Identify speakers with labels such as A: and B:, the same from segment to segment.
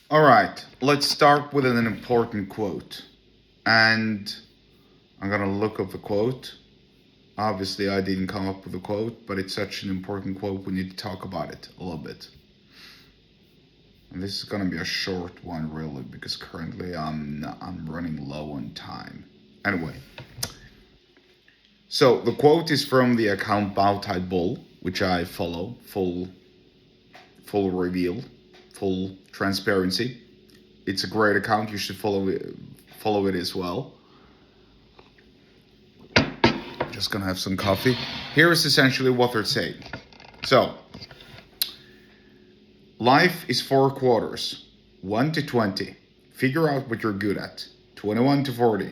A: All right, let's start with an important quote. And I'm going to look up the quote. Obviously, I didn't come up with the quote, but it's such an important quote, we need to talk about it a little bit. And this is going to be a short one, really, because currently I'm running low on time. Anyway, so the quote is from the account Bowtie Bull, which I follow. Full reveal, full transparency. It's a great account. You should follow it as well. Just gonna have some coffee. Here is essentially what they're saying. So, life is 4 quarters: 1 to 20. Figure out what you're good at. 21 to 40.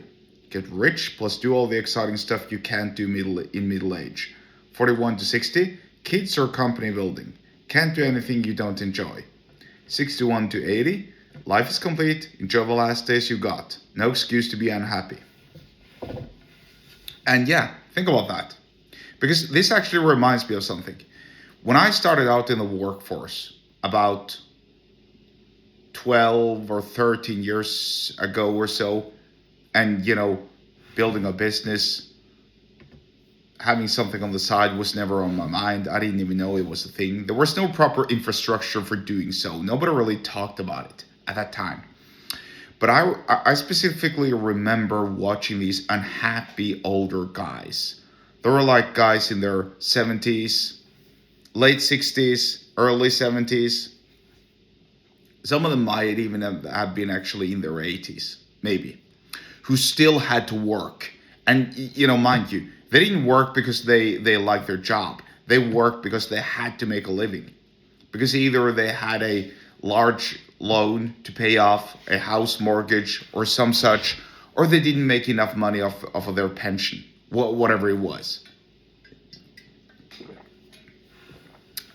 A: Get rich plus do all the exciting stuff you can't do in middle age. 41 to 60. Kids or company building. Can't do anything you don't enjoy. 61 to 80. Life is complete. Enjoy the last days you got. No excuse to be unhappy. And yeah, think about that. Because this actually reminds me of something. When I started out in the workforce about 12 or 13 years ago or so, and building a business, having something on the side was never on my mind. I didn't even know it was a thing. There was no proper infrastructure for doing so. Nobody really talked about it at that time. But I specifically remember watching these unhappy older guys. They were like guys in their 70s, late 60s, early 70s. Some of them might even have been actually in their 80s, maybe, who still had to work. And, mind you, they didn't work because they liked their job. They worked because they had to make a living. Because either they had a large loan to pay off, a house mortgage, or some such, or they didn't make enough money off of their pension, whatever it was.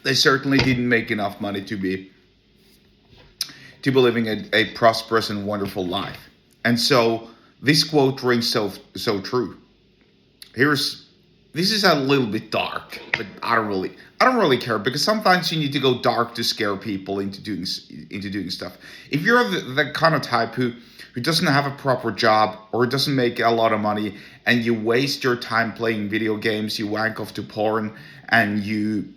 A: They certainly didn't make enough money to be living a prosperous and wonderful life. And so this quote rings so true. This is a little bit dark, but I don't really care, because sometimes you need to go dark to scare people into doing stuff. If you're the kind of type who doesn't have a proper job or doesn't make a lot of money, and you waste your time playing video games, you wank off to porn, and you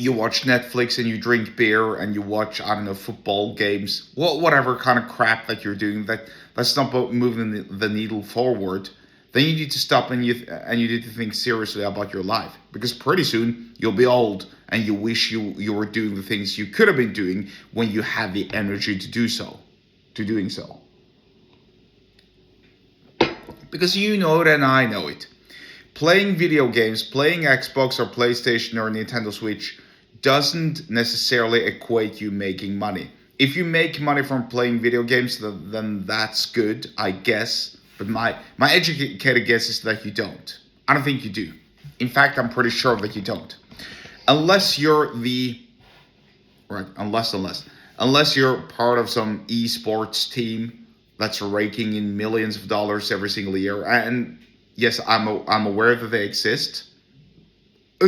A: watch Netflix, and you drink beer, and you watch, I don't know, football games, whatever kind of crap that you're doing that's not moving the needle forward, then you need to stop and you need to think seriously about your life, because pretty soon you'll be old and you wish you were doing the things you could have been doing when you had the energy to doing so. Because you know it and I know it. Playing video games, playing Xbox or PlayStation or Nintendo Switch doesn't necessarily equate you making money. If you make money from playing video games, then that's good, I guess. But my educated guess is that you don't. I don't think you do. In fact, I'm pretty sure that you don't. Unless you're unless you're part of some esports team that's raking in millions of dollars every single year. And yes, I'm aware that they exist.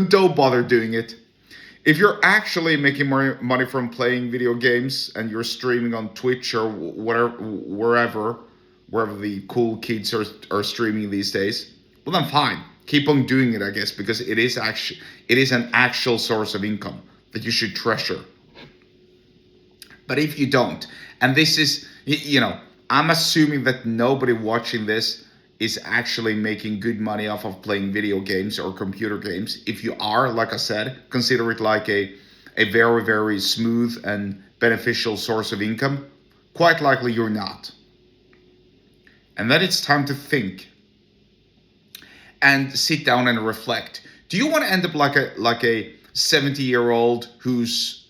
A: Don't bother doing it. If you're actually making more money from playing video games and you're streaming on Twitch or wherever the cool kids are streaming these days, well then fine, keep on doing it, I guess, because it is an actual source of income that you should treasure. But if you don't, and this is, I'm assuming that nobody watching this is actually making good money off of playing video games or computer games. If you are, like I said, consider it like a very, very smooth and beneficial source of income. Quite likely you're not. And then it's time to think and sit down and reflect. Do you want to end up like a 70-year-old who's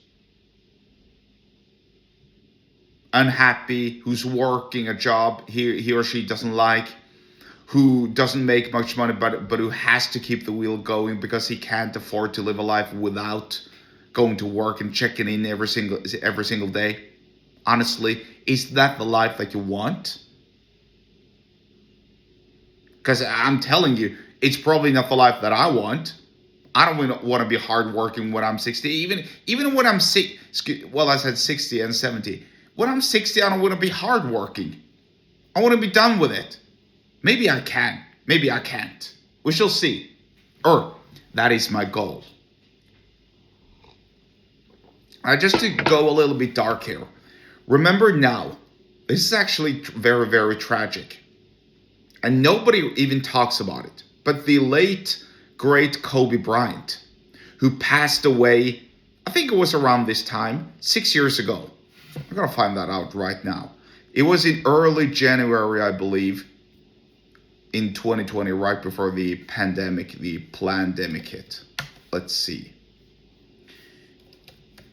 A: unhappy, who's working a job he or she doesn't like, who doesn't make much money, but who has to keep the wheel going because he can't afford to live a life without going to work and checking in every single day? Honestly, is that the life that you want? Because I'm telling you, it's probably not the life that I want. I don't want to be hardworking when I'm 60. Even when I'm 60, well, I said 60 and 70. When I'm 60, I don't want to be hardworking. I want to be done with it. Maybe I can. Maybe I can't. We shall see. Or that is my goal. Just to go a little bit dark here. Remember now, this is actually very, very tragic. And nobody even talks about it. But the late, great Kobe Bryant, who passed away, I think it was around this time, 6 years ago. I'm going to find that out right now. It was in early January, I believe, in 2020, right before the pandemic, the plandemic hit. Let's see.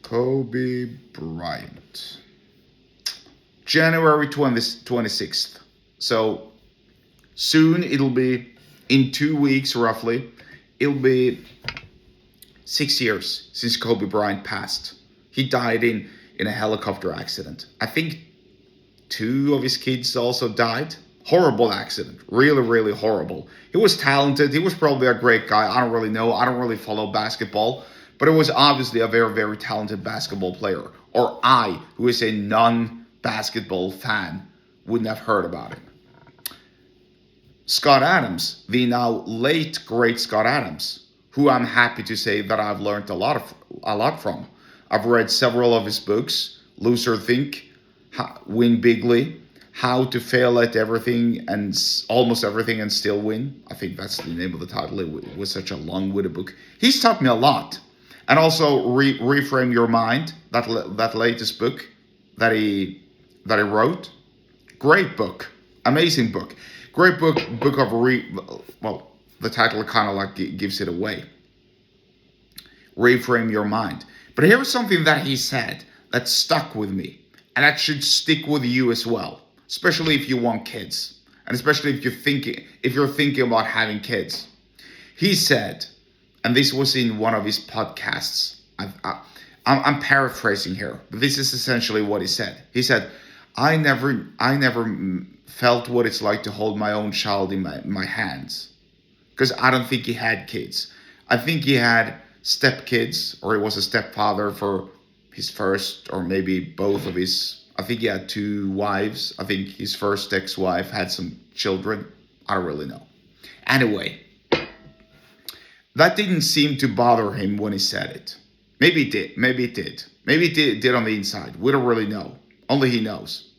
A: Kobe Bryant. January 26th. So soon it'll be, in 2 weeks roughly, it'll be 6 years since Kobe Bryant passed. He died in a helicopter accident. I think 2 of his kids also died. Horrible accident. Really, really horrible. He was talented. He was probably a great guy. I don't really know. I don't really follow basketball. But it was obviously a very, very talented basketball player. Or I, who is a non-basketball fan, wouldn't have heard about him. Scott Adams, the now late, great Scott Adams, who I'm happy to say that I've learned a lot from. I've read several of his books: Lose or Think, Win Bigly, How to Fail at Everything and Almost Everything and Still Win. I think that's the name of the title. It was such a long-winded book. He's taught me a lot. And also Reframe Your Mind, that latest book that he wrote. Great book. Amazing book. Great book of the title kind of like gives it away. Reframe Your Mind. But here's something that he said that stuck with me, and that should stick with you as well, especially if you want kids, and especially if you're thinking about having kids. He said, and this was in one of his podcasts. I'm paraphrasing here, but this is essentially what he said. He said, I never felt what it's like to hold my own child in my hands, because I don't think he had kids. I think he had stepkids, or he was a stepfather for his first, or maybe both of his. I think he had 2 wives. I think his first ex-wife had some children. I don't really know. Anyway, that didn't seem to bother him when he said it. Maybe it did. Maybe it did. Maybe it did on the inside. We don't really know. Only he knows.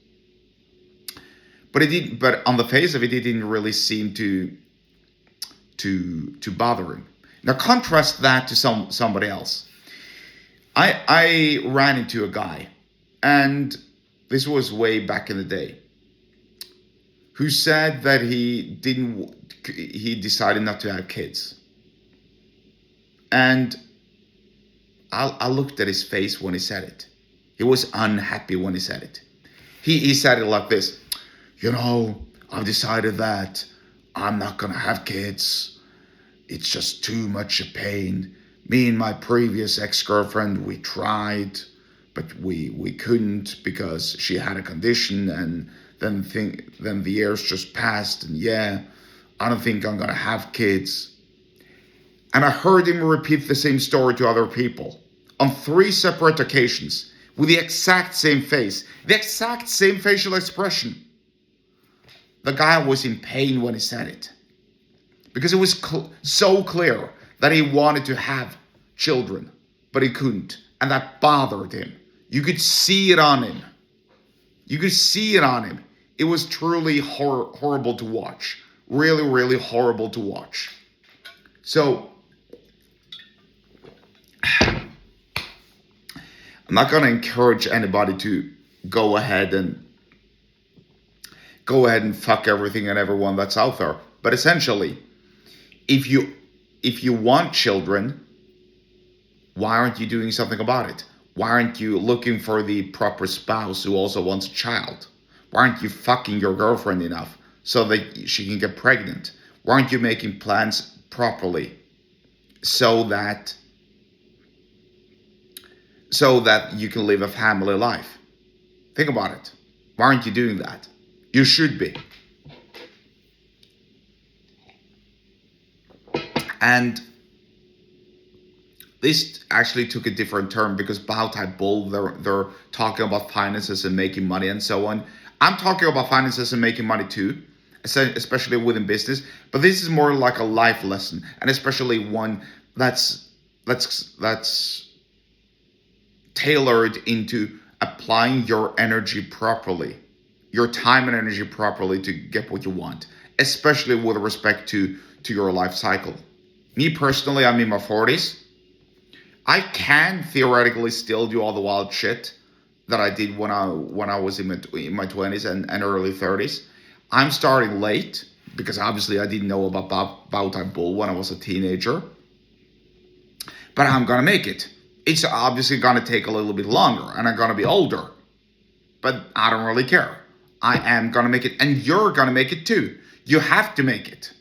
A: But it did. But on the face of it, it didn't really seem to bother him. Now contrast that to somebody else. I ran into a guy, and this was way back in the day, who said that he decided not to have kids. And I looked at his face when he said it. He was unhappy when he said it. He said it like this: I've decided that I'm not gonna have kids. It's just too much a pain. Me and my previous ex-girlfriend, we tried, but we couldn't because she had a condition, and then the years just passed, and I don't think I'm gonna have kids. And I heard him repeat the same story to other people on 3 separate occasions with the exact same face, the exact same facial expression. The guy was in pain when he said it, because it was so clear that he wanted to have children, but he couldn't. And that bothered him. You could see it on him. It was truly horrible to watch. Really, really horrible to watch. So, I'm not going to encourage anybody to go ahead and fuck everything and everyone that's out there. But essentially, if you want children, why aren't you doing something about it? Why aren't you looking for the proper spouse who also wants a child? Why aren't you fucking your girlfriend enough so that she can get pregnant? Why aren't you making plans properly so that you can live a family life? Think about it. Why aren't you doing that? You should be. And This actually took a different turn because Bao Tai Bull, they're talking about finances and making money and so on. I'm talking about finances and making money too, especially within business. But this is more like a life lesson, and especially one that's tailored into applying your energy properly, your time and energy properly to get what you want, especially with respect to your life cycle. Me personally, I'm in my 40s. I can theoretically still do all the wild shit that I did when I was in my 20s and early 30s. I'm starting late because obviously I didn't know about Bao Tai Bull when I was a teenager. But I'm gonna make it. It's obviously gonna take a little bit longer, and I'm gonna be older. But I don't really care. I am gonna make it, and you're gonna make it too. You have to make it.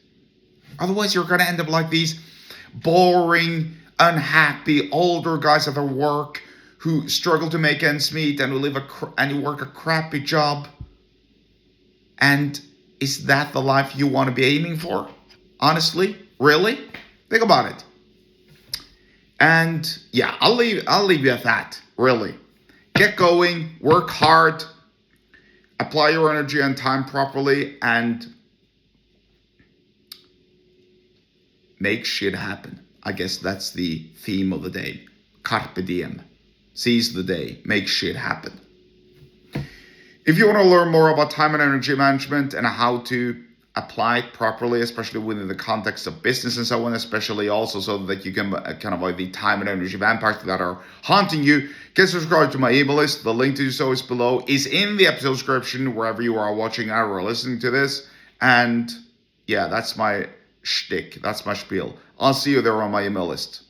A: Otherwise, you're gonna end up like these boring, unhappy older guys at their work who struggle to make ends meet and who and work a crappy job. And is that the life you want to be aiming for? Honestly, really? Think about it. And yeah, I'll leave you at that. Really, get going, work hard, apply your energy and time properly, and make shit happen. I guess that's the theme of the day. Carpe diem. Seize the day. Make shit happen. If you want to learn more about time and energy management and how to apply it properly, especially within the context of business and so on, especially also so that you can avoid the time and energy vampires that are haunting you, get subscribed to my email list. The link to do so is below, is in the episode description, wherever you are watching or listening to this. And yeah, that's my shtick. That's my spiel. I'll see you there on my email list.